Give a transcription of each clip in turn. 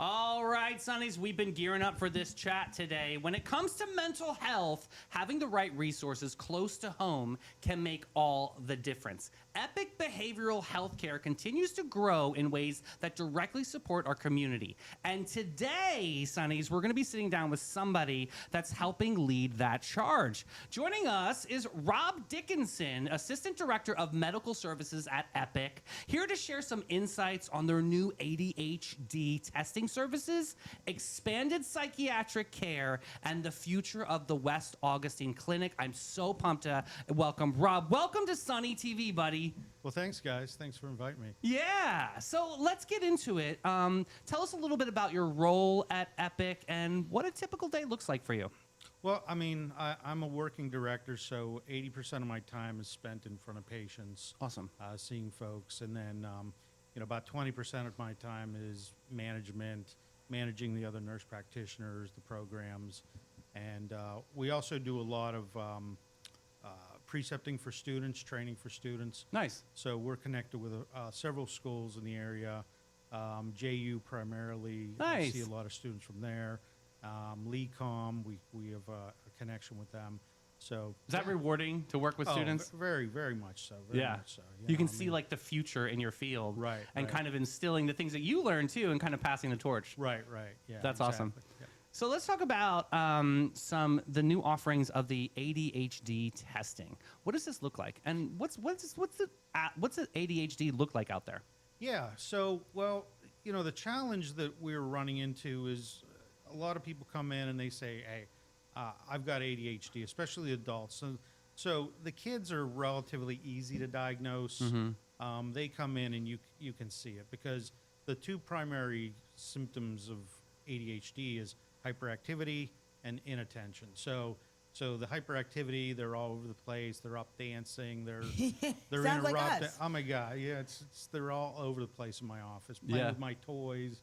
All right, Sonnies, we've been gearing up for this chat today. When it comes to mental health, having the right resources close to home can make all the difference. Epic Behavioral Healthcare continues to grow in ways that directly support our community. And today, Sonnies, we're going to be sitting down with somebody that's helping lead that charge. Joining us is Rob Dickinson, Assistant Director of Medical Services at Epic, here to share some insights on their new ADHD testing services, expanded psychiatric care, and the future of the West Augustine Clinic. I'm so pumped to welcome Rob. Welcome to Sunny TV, buddy. Well, thanks, guys. Thanks for inviting me. Yeah. So let's get into it. Tell us a little bit about your role at Epic and what a typical day looks like for you. Well, I mean, I'm a working director, so 80% of my time is spent in front of patients. Awesome. Seeing folks, and then about 20% of my time is management, managing the other nurse practitioners, the programs, and we also do a lot of precepting for students, training for students. Nice. So we're connected with several schools in the area, JU primarily. Nice. I see a lot of students from there. LECOM, we have a connection with them. So Is that rewarding to work with students? Very, very much so. Very Yeah. much so. You can see like the future in your field. Right, And right. kind of instilling the things that you learn too and kind of passing the torch. Right. Yeah. That's awesome. exactly. Yeah. So let's talk about the new offerings of the ADHD testing. What does this look like? And what's the ADHD look like out there? Yeah. So, well, the challenge that we're running into is a lot of people come in and they say, "Hey, I've got ADHD," especially adults. So the kids are relatively easy to diagnose. Mm-hmm. They come in and you can see it because the two primary symptoms of ADHD is hyperactivity and inattention. So the hyperactivity, they're all over the place. They're up dancing. They're Sounds like interrupting. us. Oh my God, yeah, they're all over the place in my office playing Yeah. with my toys.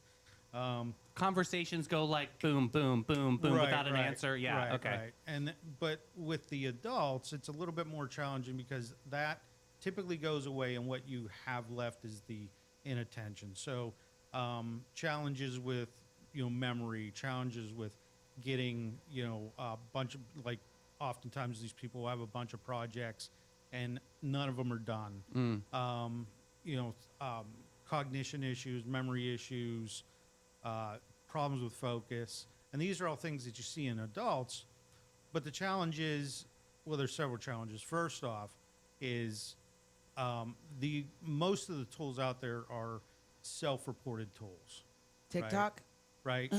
Conversations go like boom, boom, boom, boom Right, without an right, answer. Yeah, right, okay. right. But with the adults, it's a little bit more challenging because that typically goes away, and what you have left is the inattention. So challenges with memory, challenges with getting a bunch of, like, oftentimes these people have a bunch of projects and none of them are done. Cognition issues, memory issues, problems with focus, and these are all things that you see in adults. But the challenge is, well, there's several challenges. First off, is the most of the tools out there are self-reported tools. TikTok? Right?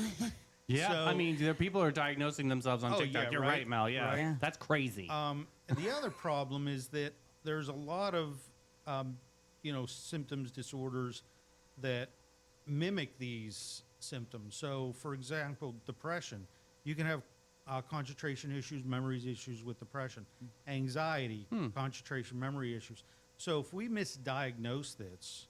Yeah, So- I mean, there people are diagnosing themselves on Oh, TikTok. yeah, You're right, right, Mel. Yeah, right. Yeah. that's crazy. And the other problem is that there's a lot of, symptoms, disorders that mimic these symptoms. So, for example, depression. You can have concentration issues, memories issues with depression, anxiety, concentration, memory issues. So if we misdiagnose this,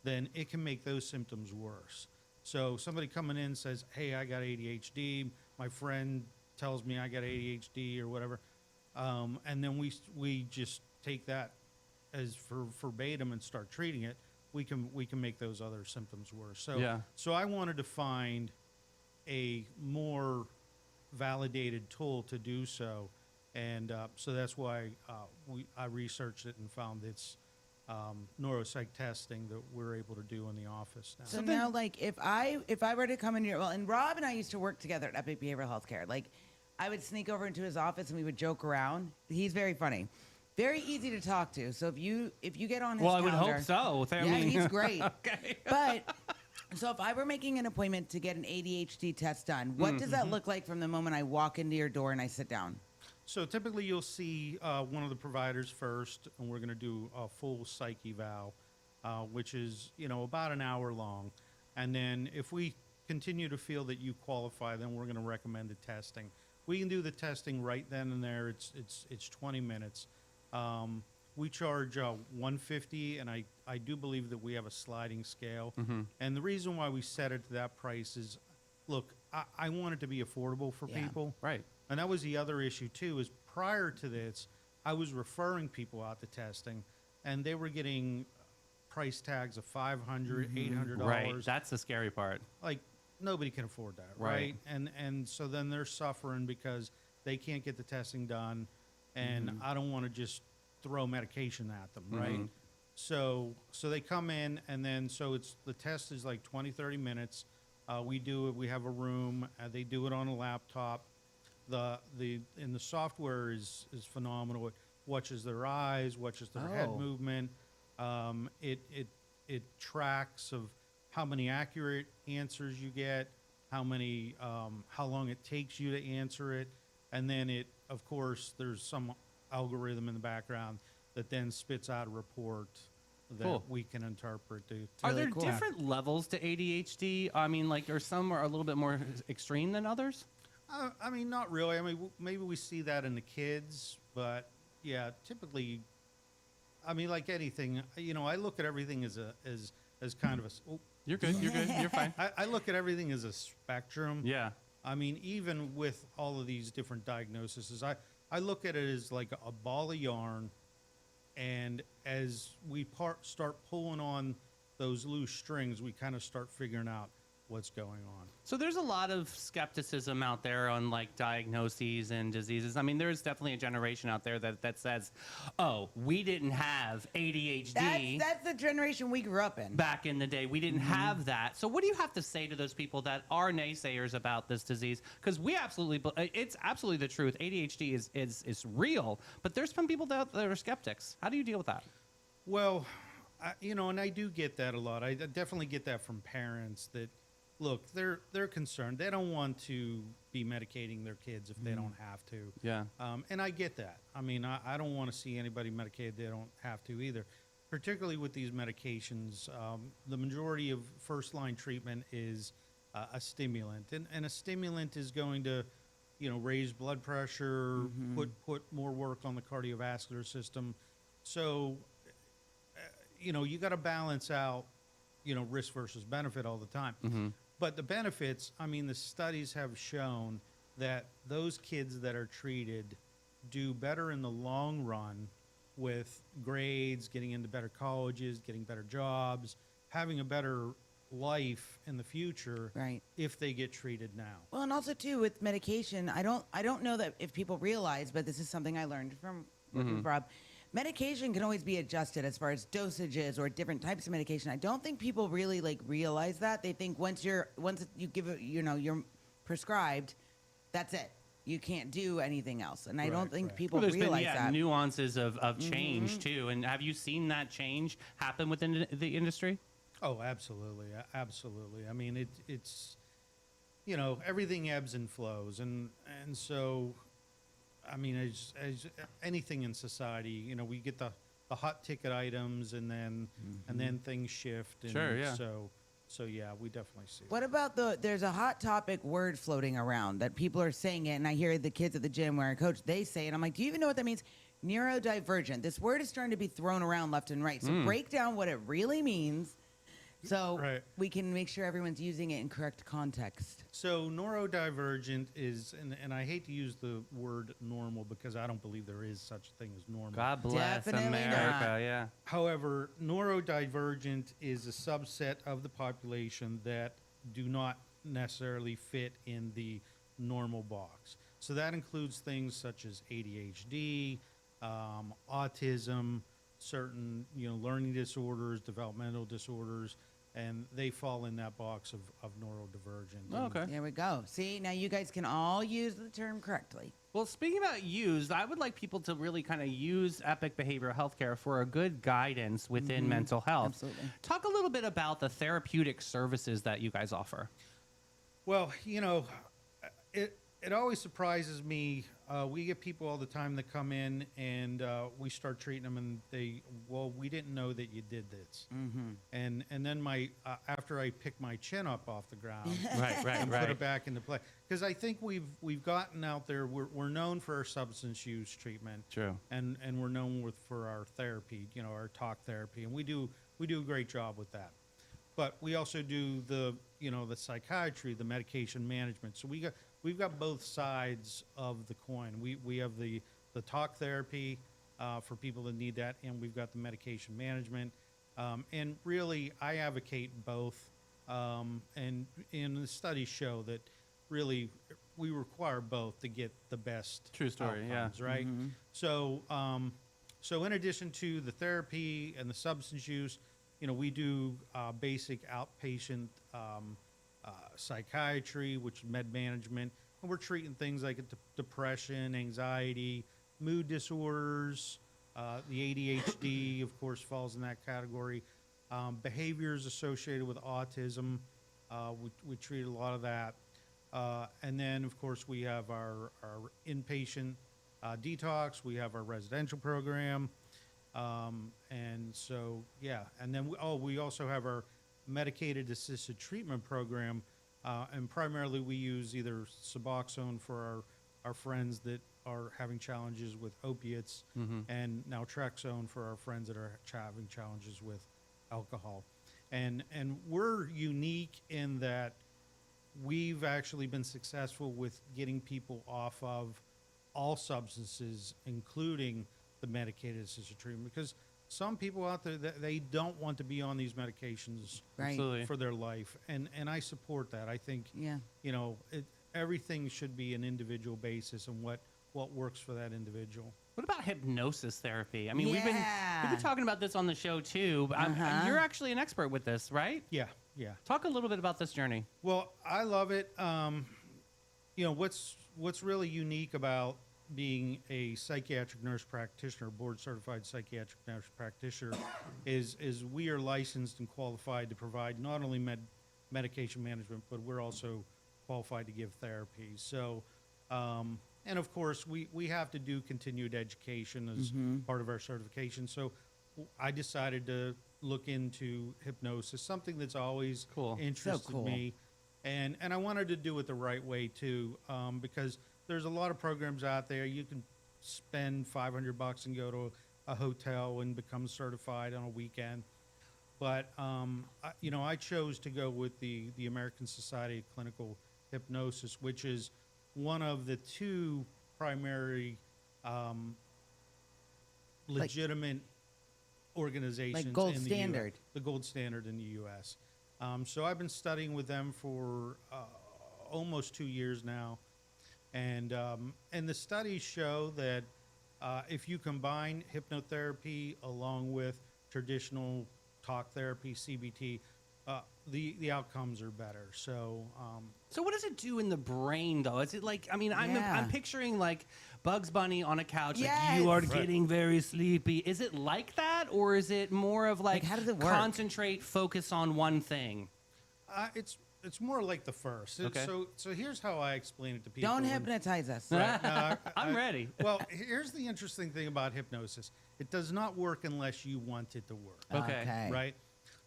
then it can make those symptoms worse. So somebody coming in says, "Hey, I got ADHD. My friend tells me I got ADHD or whatever," and then we just take that as verbatim and start treating it. We can make those other symptoms worse. So Yeah. So I wanted to find a more validated tool to do so, and so that's why I researched it and found it's neuropsych testing that we're able to do in the office now. So now, like, if I were to come in here, well, and Rob and I used to work together at Epic Behavioral Healthcare. Like, I would sneak over into his office and we would joke around. He's very funny, very easy to talk to. So if you get on his well, I would calendar, hope so. I yeah, mean, he's great. Okay. But so if I were making an appointment to get an ADHD test done, what does that look like from the moment I walk into your door and I sit down? So typically you'll see one of the providers first, and we're going to do a full psych eval, which is about an hour long. And then if we continue to feel that you qualify, then we're going to recommend the testing. We can do the testing right then and there. It's 20 minutes. We charge $150, and I do believe that we have a sliding scale. And the reason why we set it to that price is, look, I want it to be affordable for Yeah. people. Right. And that was the other issue, too, is prior to this, I was referring people out to testing, and they were getting price tags of $500, $800. Right. That's the scary part. Like, nobody can afford that, Right. right? And so then they're suffering because they can't get the testing done, and I don't want to just throw medication at them, right? So they come in, and then so it's the test is like 20, 30 minutes. We do it. We have a room. They do it on a laptop. The software is phenomenal. It watches their eyes, watches their head Oh. movement. It tracks of how many accurate answers you get, how long it takes you to answer it, and then of course, there's some algorithm in the background that then spits out a report that Cool. we can interpret. Are really there cool. different levels to ADHD? I mean, like, are some are a little bit more extreme than others? I mean, not really. I mean, maybe we see that in the kids, but yeah, typically, I mean, like anything, I look at everything as kind of You're good. You're good. You're fine. I look at everything as a spectrum. Yeah. I mean, even with all of these different diagnoses, I look at it as like a ball of yarn, and as we start pulling on those loose strings, we kind of start figuring out what's going on. So there's a lot of skepticism out there on like diagnoses and diseases. I mean, there's definitely a generation out there that says, "Oh, we didn't have ADHD That's the generation we grew up in. back in the day. We didn't have that." So what do you have to say to those people that are naysayers about this disease? Because it's absolutely the truth. ADHD is real, but there's some people that are skeptics. How do you deal with that? Well, and I do get that a lot. I definitely get that from parents that, look, they're concerned. They don't want to be medicating their kids if they don't have to. Yeah. And I get that. I mean, I don't want to see anybody medicated they don't have to either. Particularly with these medications, the majority of first-line treatment is a stimulant. And a stimulant is going to, raise blood pressure, put more work on the cardiovascular system. So, you got to balance out, risk versus benefit all the time. But the benefits, I mean, the studies have shown that those kids that are treated do better in the long run with grades, getting into better colleges, getting better jobs, having a better life in the future, Right. if they get treated now. Well, and also too with medication, I don't know that if people realize, but this is something I learned from working with Rob. Medication can always be adjusted as far as dosages or different types of medication. I don't think people really realize that. They think once you give it, you're prescribed, that's it. You can't do anything else. And I don't Right, think right. people Well, there's realize been that. nuances of change too. And have you seen that change happen within the industry? Oh, absolutely, absolutely. I mean, it's everything ebbs and flows, and so, I mean, as anything in society, we get the hot ticket items, and then things shift. And Sure, yeah. So yeah, we definitely see. What about there's a hot topic word floating around that people are saying it, and I hear the kids at the gym where I coach, they say it. I'm like, do you even know what that means? Neurodivergent. This word is starting to be thrown around left and right. So break down what it really means so Right. we can make sure everyone's using it in correct context. So neurodivergent is, and I hate to use the word normal because I don't believe there is such a thing as normal. God bless Definitely America. not. Yeah. However, neurodivergent is a subset of the population that do not necessarily fit in the normal box. So that includes things such as ADHD, autism, certain learning disorders, developmental disorders, and they fall in that box of neurodivergent. Oh, okay. There we go. See, now you guys can all use the term correctly. Well, speaking about used, I would like people to really kind of use Epic Behavioral Healthcare for a good guidance within mental health. Absolutely. Talk a little bit about the therapeutic services that you guys offer. Well, it always surprises me. We get people all the time that come in, and we start treating them, and we didn't know that you did this. And then after I pick my chin up off the ground, and put it back into play, because I think we've gotten out there. We're known for our substance use treatment, True. and we're known for our therapy, our talk therapy, and we do a great job with that. But we also do the psychiatry, the medication management. So we've got both sides of the coin. We have the talk therapy for people that need that, and we've got the medication management. And really, I advocate both. And the studies show that really we require both to get the best True story, yeah. outcomes, right? So, so in addition to the therapy and the substance use, we do basic outpatient psychiatry, which is med management, and we're treating things like depression, anxiety, mood disorders. The ADHD, of course, falls in that category. Behaviors associated with autism, we treat a lot of that. And then, of course, we have our inpatient detox. We have our residential program. And so, yeah. And then, we also have our medicated assisted treatment program. And primarily we use either Suboxone for our friends that are having challenges with opiates, and naltrexone for our friends that are having challenges with alcohol. And we're unique in that we've actually been successful with getting people off of all substances, including the medicated assisted treatment, because some people out there, they don't want to be on these medications Right. Absolutely. for their life, and I support that. I think Yeah. everything should be an individual basis and what works for that individual. What about hypnosis therapy? I mean, we've Yeah. been talking about this on the show too. But you're actually an expert with this, right? Yeah. Talk a little bit about this journey. Well, I love it. What's really unique about being a psychiatric nurse practitioner, board certified psychiatric nurse practitioner, is we are licensed and qualified to provide not only medication management, but we're also qualified to give therapy. So, and of course, we have to do continued education as part of our certification. So I decided to look into hypnosis, something that's always Cool. interested cool. me. And I wanted to do it the right way too, because there's a lot of programs out there. You can spend $500 and go to a hotel and become certified on a weekend. But I chose to go with the American Society of Clinical Hypnosis, which is one of the two primary legitimate organizations, Like gold in the standard. the gold standard in the U.S. So I've been studying with them for almost 2 years now, and the studies show that if you combine hypnotherapy along with traditional talk therapy, CBT, the outcomes are better. So So what does it do in the brain, though? Is it like, I mean, Yeah. I'm picturing like Bugs Bunny on a couch, like Yes. you are Right. getting very sleepy. Is it like that, or is it more of like, Like, how does it work? concentrate, focus on one thing? it's more like the first. Okay. So here's how I explain it to people. Don't And- hypnotize us. Right, no, I'm ready. Well, here's the interesting thing about hypnosis. It does not work unless you want it to work. Okay. Right?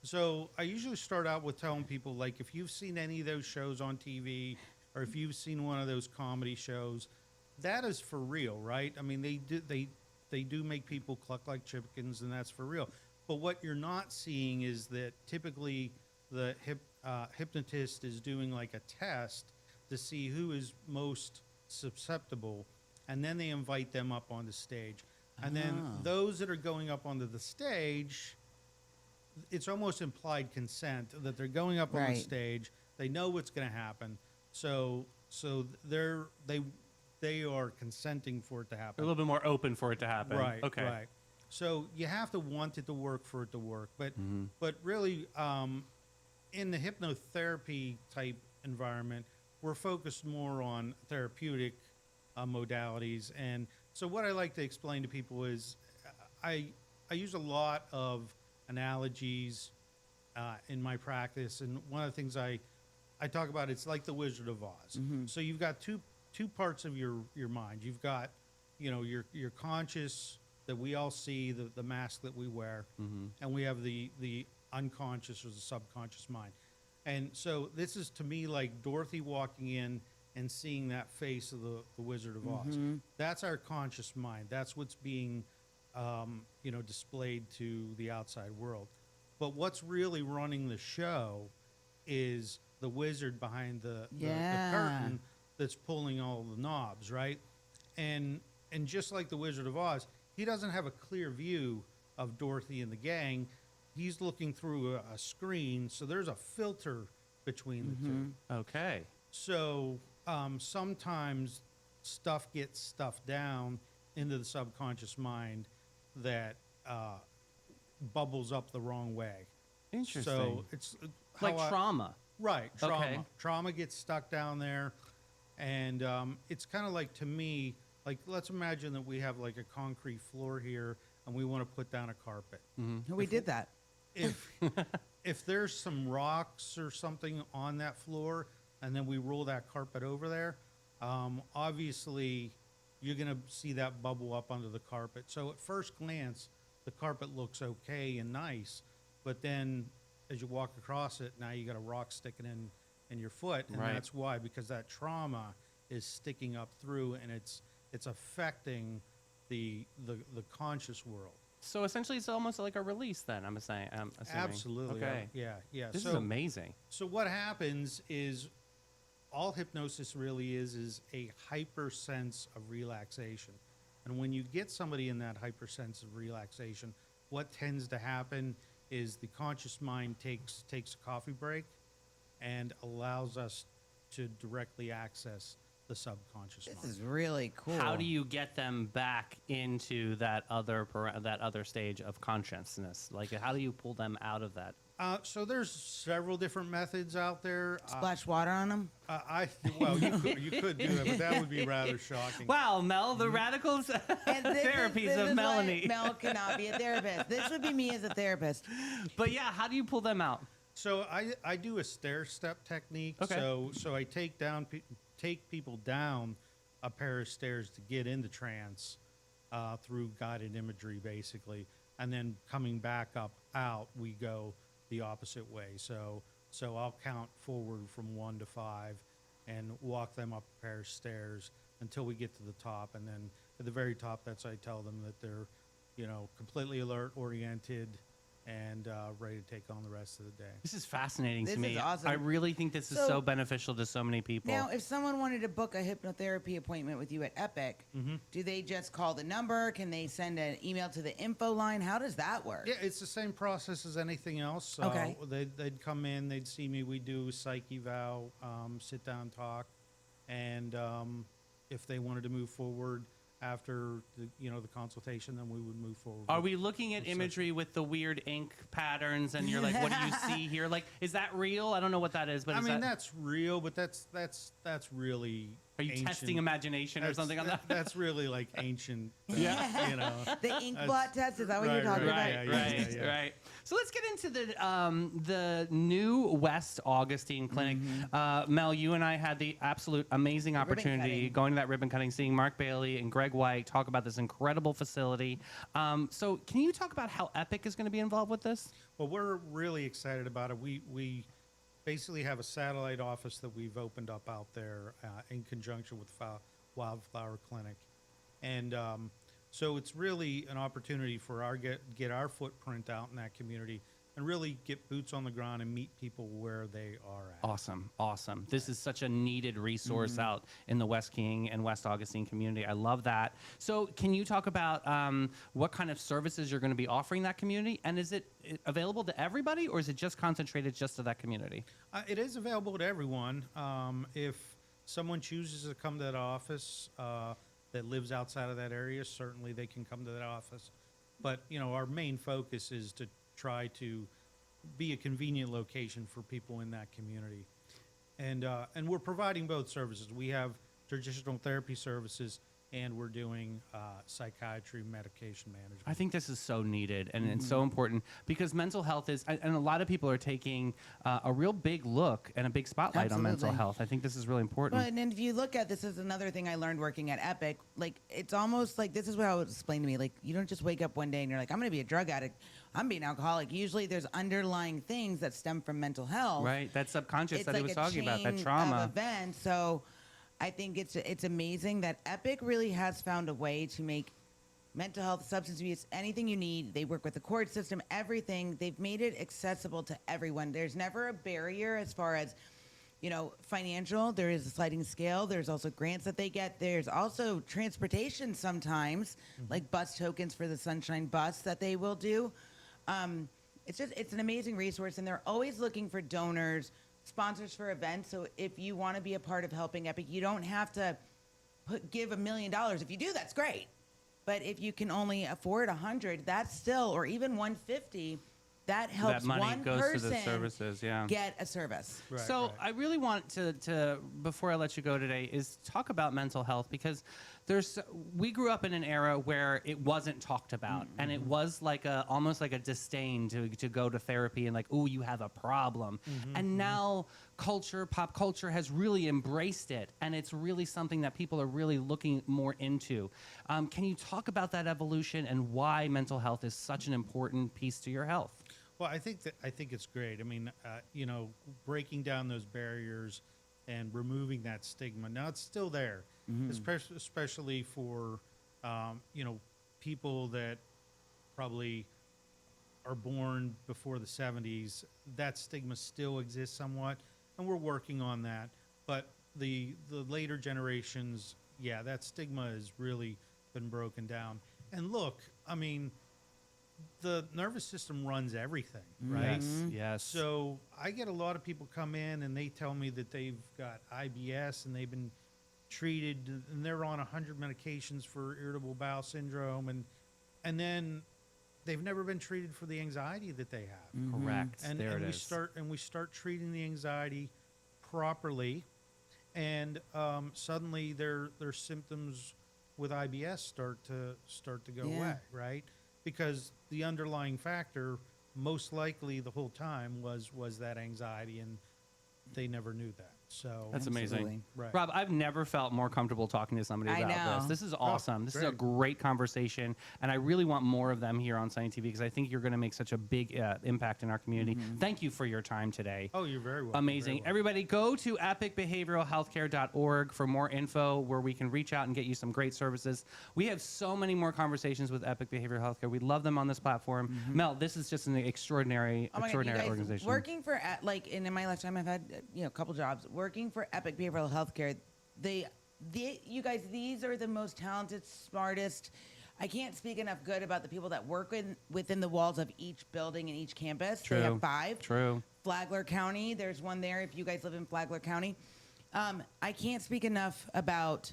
So I usually start out with telling people, like, if you've seen any of those shows on TV, or if you've seen one of those comedy shows, that is for real, right? I mean, they do make people cluck like chickens, and that's for real. But what you're not seeing is that typically the hypnotist is doing like a test to see who is most susceptible, and then they invite them up on the stage. And then those that are going up onto the stage, it's almost implied consent that they're going up on the Right. stage. They know what's going to happen, so they are consenting for it to A happen. little bit more open for it to happen. Right. Okay. Right. So you have to want it to work for it to work, but really, in the hypnotherapy type environment, we're focused more on therapeutic modalities. And so what I like to explain to people is I use a lot of analogies in my practice, and one of the things I talk about, it's like the Wizard of Oz. So you've got two parts of your mind. You've got your conscious that we all see, the mask that we wear, and we have the unconscious or the subconscious mind. And so this is to me like Dorothy walking in and seeing that face of the Wizard of Oz. That's our conscious mind. That's what's being displayed to the outside world. But what's really running the show is the wizard behind the curtain that's pulling all the knobs, right? And just like the Wizard of Oz, he doesn't have a clear view of Dorothy and the gang. He's looking through a screen, so there's a filter between the two. Okay. So sometimes stuff gets stuffed down into the subconscious mind that bubbles up the wrong way. Interesting. So it's Like trauma. Right, trauma. Okay. Trauma gets stuck down there, and it's kind of like, to me, like, let's imagine that we have like a concrete floor here, and we want to put down a carpet. We did that. If if there's some rocks or something on that floor, and then we roll that carpet over there, obviously you're gonna see that bubble up under the carpet. So at first glance, the carpet looks okay and nice, but then as you walk across it, now you got a rock sticking in your foot, and Right. that's why, because that trauma is sticking up through, and it's affecting the conscious world. So essentially, it's almost like a release. Then I'm saying. I'm assuming. Absolutely. Okay. Yeah. This So is amazing. So what happens is, all hypnosis really is a hyper sense of relaxation. And when you get somebody in that hyper sense of relaxation, what tends to happen is the conscious mind takes a coffee break and allows us to directly access the subconscious This mind. is really cool. How do you get them back into that other stage of consciousness? Like, how do you pull them out of that? So there's several different methods out there. Splash water on them? Well, you could do that, but that would be rather shocking. Wow, Mel, the radical And this therapies is of why Melanie. Mel cannot be a therapist. This would be me as a therapist. But yeah, how do you pull them out? So I do a stair step technique. Okay. So I take people down a pair of stairs to get into trance through guided imagery, basically, and then coming back up out, we go the opposite way. So I'll count forward from 1 to 5 and walk them up a pair of stairs until we get to the top, and then at the very top, I tell them that they're, completely alert, oriented, and ready to take on the rest of the day. This is fascinating This to me. is awesome. I really think this is So- so beneficial to so many people. Now, if someone wanted to book a hypnotherapy appointment with you at Epic, do they just call the number? Can they send an email to the info line? How does that work? Yeah, it's the same process as anything else. Okay. They'd come in, they'd see me. We do psych eval, sit down, talk, and if they wanted to move forward after the consultation, then we would move forward. Are we looking at imagery with the weird ink patterns and you're like, what do you see here? Like, is that real? I don't know what that is, but I is mean, that, that's real, but that's really. are you ancient. testing imagination or something on that? That's really like ancient. Yeah. The ink blot test, is that what you're right, talking right, about? yeah. Right. So let's get into the new West Augustine Clinic. Mel, you and I had the absolute amazing ribbon opportunity cutting. going to that ribbon cutting, seeing Mark Bailey and Greg White talk about this incredible facility. So can you talk about how Epic is going to be involved with this? Well, we're really excited about it. We basically have a satellite office that we've opened up out there in conjunction with Wildflower Clinic, and so it's really an opportunity for get our footprint out in that community and really get boots on the ground and meet people where they are at. Awesome. This is such a needed resource out in the West King and West Augustine community. I love that. So can you talk about what kind of services you're going to be offering that community? And is it available to everybody, or is it just concentrated just to that community? It is available to everyone. If someone chooses to come to that office that lives outside of that area, certainly they can come to that office. But our main focus is to try to be a convenient location for people in that community, and we're providing both services. We have traditional therapy services, and we're doing psychiatry medication management. I think this is so needed and so important because mental health is, and a lot of people are taking a real big look and a big spotlight on mental Absolutely. health. I think this is really important. Well, and then if you look at this, is another thing I learned working at Epic. Like, it's almost like this is what I would explain to me. Like, you don't just wake up one day and you're like, I'm going to be a drug addict. I'm being an alcoholic. Usually, there's underlying things that stem from mental health. Right, that subconscious It's that like he was a talking about, that chain trauma. of events. So, I think it's amazing that Epic really has found a way to make mental health, substance abuse, anything you need. They work with the court system, everything. They've made it accessible to everyone. There's never a barrier as far as, financial. There is a sliding scale. There's also grants that they get. There's also transportation sometimes, like bus tokens for the Sunshine Bus that they will do. It's an amazing resource, and they're always looking for donors, sponsors for events. So if you want to be a part of helping Epic, you don't have to give $1 million. If you do, that's great. But if you can only afford 100, that's still, or even 150, that helps That money one goes to the person services, yeah. get a service. Right, So right. I really want to before I let you go today is talk about mental health, because we grew up in an era where it wasn't talked about, and it was like almost like a disdain to go to therapy and like, oh, you have a problem. And now pop culture has really embraced it, and it's really something that people are really looking more into. Can you talk about that evolution and why mental health is such an important piece to your health? Well, I think it's great. I mean, breaking down those barriers and removing that stigma. Now it's still there, especially for people that probably are born before the 70s. That stigma still exists somewhat, and we're working on that. But the later generations, yeah, that stigma has really been broken down. And look, I mean, the nervous system runs everything, right? Yes. So I get a lot of people come in and they tell me that they've got IBS and they've been treated and they're on 100 medications for irritable bowel syndrome, and then they've never been treated for the anxiety that they have. Correct. And, there and it we is. start treating the anxiety properly, and suddenly their symptoms with IBS start to go away, right? Because the underlying factor, most likely the whole time, was that anxiety, and they never knew that. So That's Absolutely. amazing. Right. Rob, I've never felt more comfortable talking to somebody I about know. this. This is awesome. This is a great. great conversation, and I really want more of them here on Sunny TV, because I think you're going to make such a big impact in our community. Thank you for your time today. Oh, you're very welcome. Amazing. Very welcome. Everybody, go to epicbehavioralhealthcare.org for more info, where we can reach out and get you some great services. We have so many more conversations with Epic Behavioral Healthcare. We love them on this platform. Mel, this is just an extraordinary, Oh my God, you extraordinary guys, organization. working for and in my lifetime I've had a couple jobs. Working for Epic Behavioral Healthcare, you guys, these are the most talented, smartest. I can't speak enough good about the people that work within the walls of each building and each campus. True. They have 5. True. Flagler County, there's one there if you guys live in Flagler County. I can't speak enough about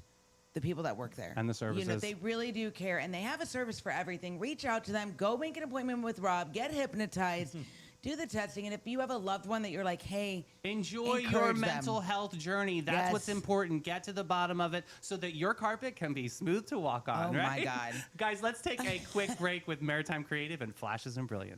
the people that work there. And the services. They really do care, and they have a service for everything. Reach out to them. Go make an appointment with Rob. Get hypnotized. Do the testing. And if you have a loved one that you're like, hey, Enjoy your encourage them. mental health journey. That's what's Yes. important. Get to the bottom of it so that your carpet can be smooth to walk on. Oh, my right? God. Guys, let's take a quick break with Maritime Creative and Flashes and Brilliance.